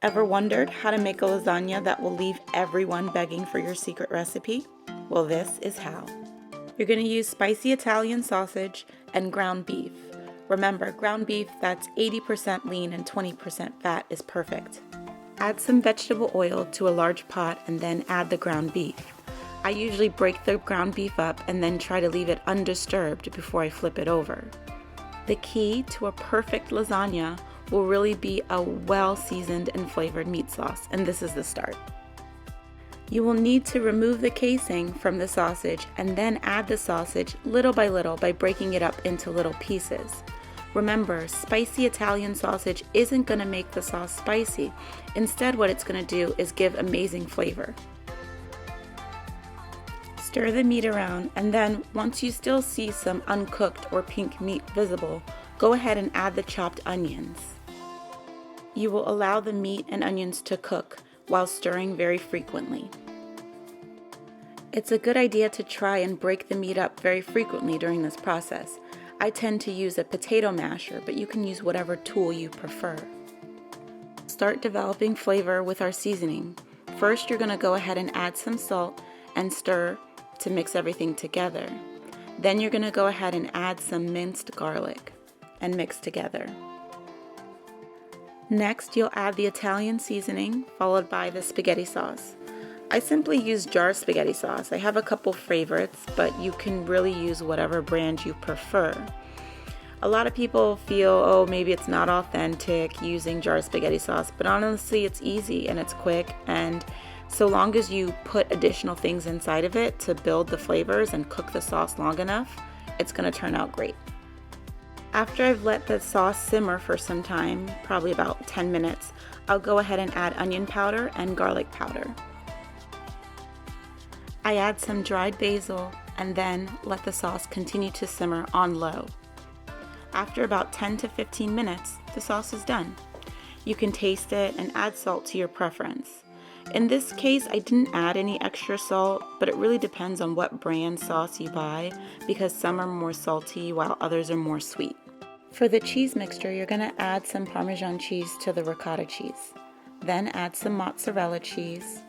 Ever wondered how to make a lasagna that will leave everyone begging for your secret recipe? Well, this is how. You're going to use spicy Italian sausage and ground beef. Remember, ground beef that's 80% lean and 20% fat is perfect. Add some vegetable oil to a large pot and then add the ground beef. I usually break the ground beef up and then try to leave it undisturbed before I flip it over. The key to a perfect lasagna will really be a well-seasoned and flavored meat sauce, and this is the start. You will need to remove the casing from the sausage and then add the sausage little by little by breaking it up into little pieces. Remember, spicy Italian sausage isn't going to make the sauce spicy. Instead, what it's going to do is give amazing flavor. Stir the meat around, and then once you still see some uncooked or pink meat visible, go ahead and add the chopped onions. You will allow the meat and onions to cook while stirring very frequently. It's a good idea to try and break the meat up very frequently during this process. I tend to use a potato masher, but you can use whatever tool you prefer. Start developing flavor with our seasoning. First, you're going to go ahead and add some salt and stir to mix everything together. Then you're going to go ahead and add some minced garlic and mix together. Next, you'll add the Italian seasoning, followed by the spaghetti sauce. I simply use jar spaghetti sauce. I have a couple favorites, but you can really use whatever brand you prefer. A lot of people feel, oh, maybe it's not authentic using jar spaghetti sauce, but honestly, it's easy and it's quick, and so long as you put additional things inside of it to build the flavors and cook the sauce long enough, it's going to turn out great. After I've let the sauce simmer for some time, probably about 10 minutes, I'll go ahead and add onion powder and garlic powder. I add some dried basil and then let the sauce continue to simmer on low. After about 10 to 15 minutes, the sauce is done. You can taste it and add salt to your preference. In this case, I didn't add any extra salt, but it really depends on what brand sauce you buy because some are more salty while others are more sweet. For the cheese mixture, you're going to add some Parmesan cheese to the ricotta cheese. Then add some mozzarella cheese,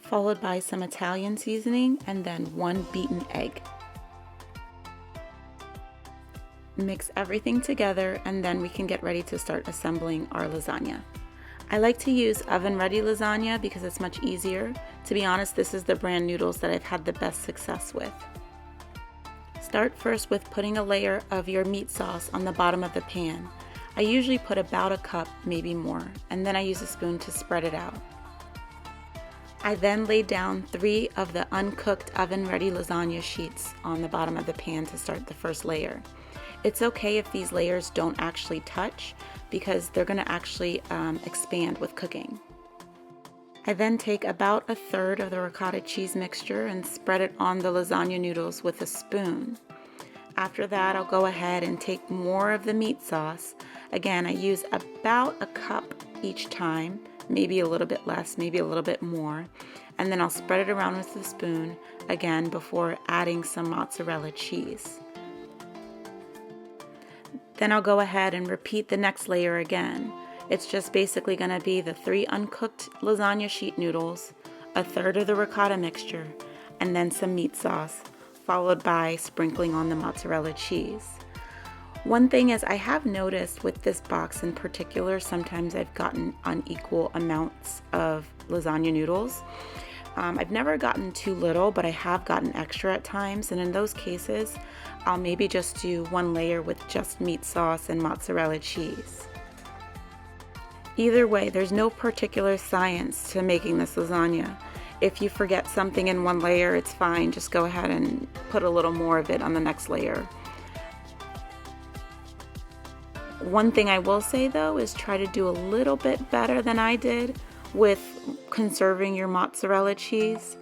followed by some Italian seasoning and then 1 beaten egg. Mix everything together and then we can get ready to start assembling our lasagna. I like to use oven-ready lasagna because it's much easier. To be honest, this is the brand noodles that I've had the best success with. Start first with putting a layer of your meat sauce on the bottom of the pan. I usually put about a cup, maybe more, and then I use a spoon to spread it out. I then laid down 3 of the uncooked oven-ready lasagna sheets on the bottom of the pan to start the first layer. It's okay if these layers don't actually touch because they're going to actually expand with cooking. I then take about 1/3 of the ricotta cheese mixture and spread it on the lasagna noodles with a spoon. After that, I'll go ahead and take more of the meat sauce. Again, I use about a cup each time, maybe a little bit less, maybe a little bit more, and then I'll spread it around with the spoon again before adding some mozzarella cheese. Then I'll go ahead and repeat the next layer again. It's just basically going to be the 3 uncooked lasagna sheet noodles, 1/3 of the ricotta mixture, and then some meat sauce, followed by sprinkling on the mozzarella cheese. One thing is I have noticed with this box in particular, sometimes I've gotten unequal amounts of lasagna noodles. I've never gotten too little, but I have gotten extra at times, and in those cases, I'll maybe just do 1 layer with just meat sauce and mozzarella cheese. Either way, there's no particular science to making this lasagna. If you forget something in 1 layer, it's fine. Just go ahead and put a little more of it on the next layer. One thing I will say though is try to do a little bit better than I did with conserving your mozzarella cheese.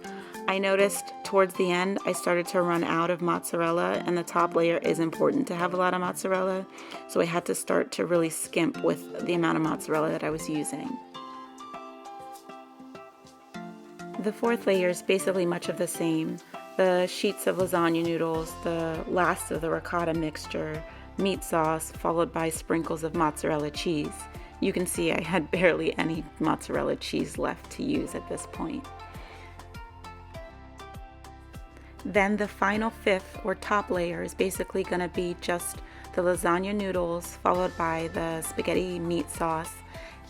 I noticed towards the end I started to run out of mozzarella, and the top layer is important to have a lot of mozzarella, so I had to start to really skimp with the amount of mozzarella that I was using. The 4th layer is basically much of the same. The sheets of lasagna noodles, the last of the ricotta mixture, meat sauce, followed by sprinkles of mozzarella cheese. You can see I had barely any mozzarella cheese left to use at this point. Then the final fifth or top layer is basically going to be just the lasagna noodles, followed by the spaghetti meat sauce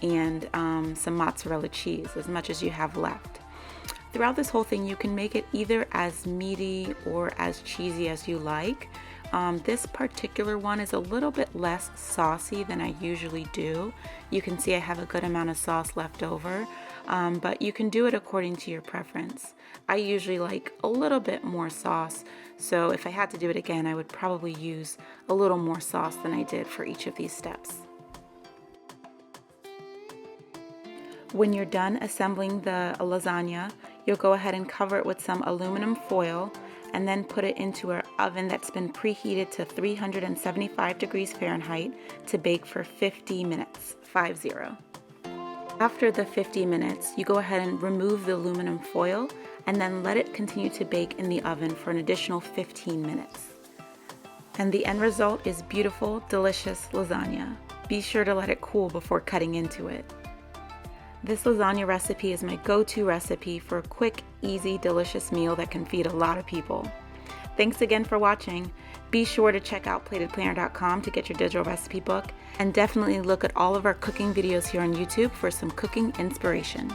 and some mozzarella cheese, as much as you have left. Throughout this whole thing, you can make it either as meaty or as cheesy as you like. This particular one is a little bit less saucy than I usually do. You can see I have a good amount of sauce left over, but you can do it according to your preference. I usually like a little bit more sauce, so if I had to do it again, I would probably use a little more sauce than I did for each of these steps. When you're done assembling the lasagna, you'll go ahead and cover it with some aluminum foil and then put it into an oven that's been preheated to 375 degrees Fahrenheit to bake for 50 minutes, 50. After the 50 minutes, you go ahead and remove the aluminum foil and then let it continue to bake in the oven for an additional 15 minutes. And the end result is beautiful, delicious lasagna. Be sure to let it cool before cutting into it. This lasagna recipe is my go-to recipe for a quick, easy, delicious meal that can feed a lot of people. Thanks again for watching. Be sure to check out platedplanner.com to get your digital recipe book, and definitely look at all of our cooking videos here on YouTube for some cooking inspiration.